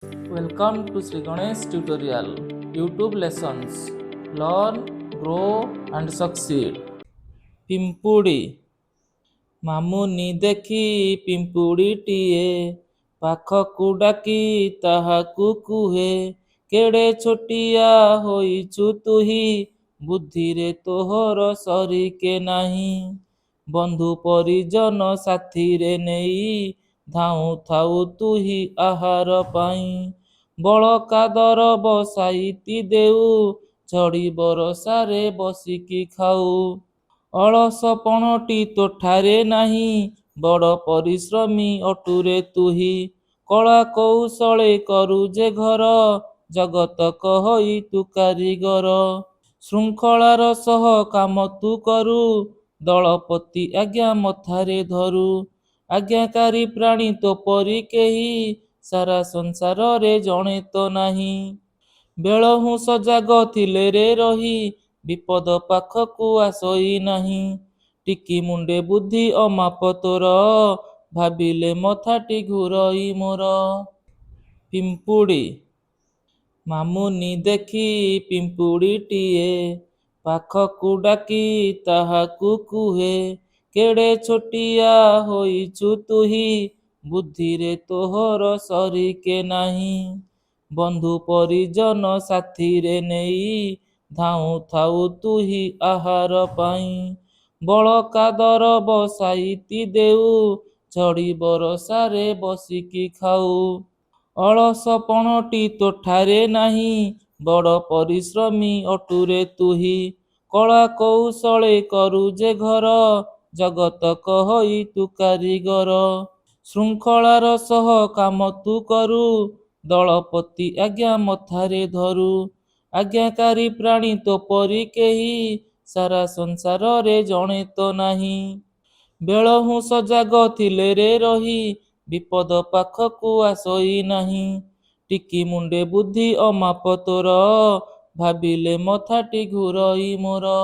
Welcome to Sri Ganesh tutorial YouTube lessons. Learn, grow and succeed. ପିମ୍ପୁଡ଼ି ମାମୁନି ଦେଖି ପିମ୍ପୁଡ଼ିଟିଏ ପାଖକୁ ଡାକି ତାହାକୁ କୁହେ, କେଡ଼େ ଛୋଟିଆ ହୋଇଛୁ ତୁହି, ବୁଦ୍ଧିରେ ତୋହର ସରିକେ ନାହିଁ। ବନ୍ଧୁ ପରିଜନ ସାଥିରେ ନେଇ ଧାଉଁ ଥାଉ ତୁହି ଆହାର ପାଇଁ। ବଳକା ଦରବ ସାଇତି ଦେଉ, ଝଡ଼ି ବରଷାରେ ବସିକି ଖାଉ। ଅଳସପଣଟି ତୋଠାରେ ନାହିଁ, ବଡ଼ ପରିଶ୍ରମୀ ଅଟୁରେ ତୁହି। କଳା କୌଶଳେ କରୁ ଯେ ଘର, ଜଗତକ ହୋଇ ତୁ କାରିଗର। ଶୃଙ୍ଖଳାର ସହ କାମ ତୁ କରୁ, ଦଳପତି ଆଜ୍ଞା ମଥାରେ ଧରୁ। ଆଜ୍ଞାକାରୀ ପ୍ରାଣୀ ତୋ ପରି କେହି, ସାରା ସଂସାରରେ ଜଣେ ତ ନାହିଁ। ବେଳହୁଁ ସଜାଗ ଥିଲେ ରେ ରହି, ବିପଦ ପାଖକୁ ଆସଇ ନାହିଁ। ଟିକି ମୁଣ୍ଡେ ବୁଦ୍ଧି ଅମାପ ତୋର, ଭାବିଲେ ମଥାଟି ଘୂରଇ ମୋର। ପିମ୍ପୁଡ଼ି ମାମୁନି ଦେଖି ପିମ୍ପୁଡ଼ିଟିଏ ପାଖକୁ ଡାକି ତାହାକୁ କୁହେ, କେଡ଼େ ଛୋଟିଆ ହୋଇଛୁ ତୁହି, ବୁଦ୍ଧିରେ ତୋହର ସରିକେ ନାହିଁ। ବନ୍ଧୁ ପରିଜନ ସାଥିରେ ନେଇ ଧାଉଁ ଥାଉ ତୁହି ଆହାର ପାଇଁ। ବଳକା ଦରବ ସାଇତି ଦେଉ, ଝଡ଼ି ବରଷାରେ ବସିକି ଖାଉ। ଅଳସପଣଟି ତୋଠାରେ ନାହିଁ, ବଡ଼ ପରିଶ୍ରମୀ ଅଟୁରେ ତୁହି। କଳା କୌଶଳେ କରୁ ଯେ ଘର, ଜଗତକ ହୋଇ ତୁ କାରିଗର। ଶୃଙ୍ଖଳାର ସହ କାମ ତୁ କରୁ, ଦଳପତି ଆଜ୍ଞା ମଥାରେ ଧରୁ। ଆଜ୍ଞାକାରୀ ପ୍ରାଣୀ ତୋ ପରି କେହି, ସାରା ସଂସାରରେ ଜଣେ ତ ନାହିଁ। ବେଳହୁଁ ସଜାଗ ଥିଲେ ରେ ରହି, ବିପଦ ପାଖକୁ ଆସଇ ନାହିଁ। ଟିକି ମୁଣ୍ଡେ ବୁଦ୍ଧି ଅମାପ ତୋର, ଭାବିଲେ ମଥାଟି ଘୂରଇ ମୋର।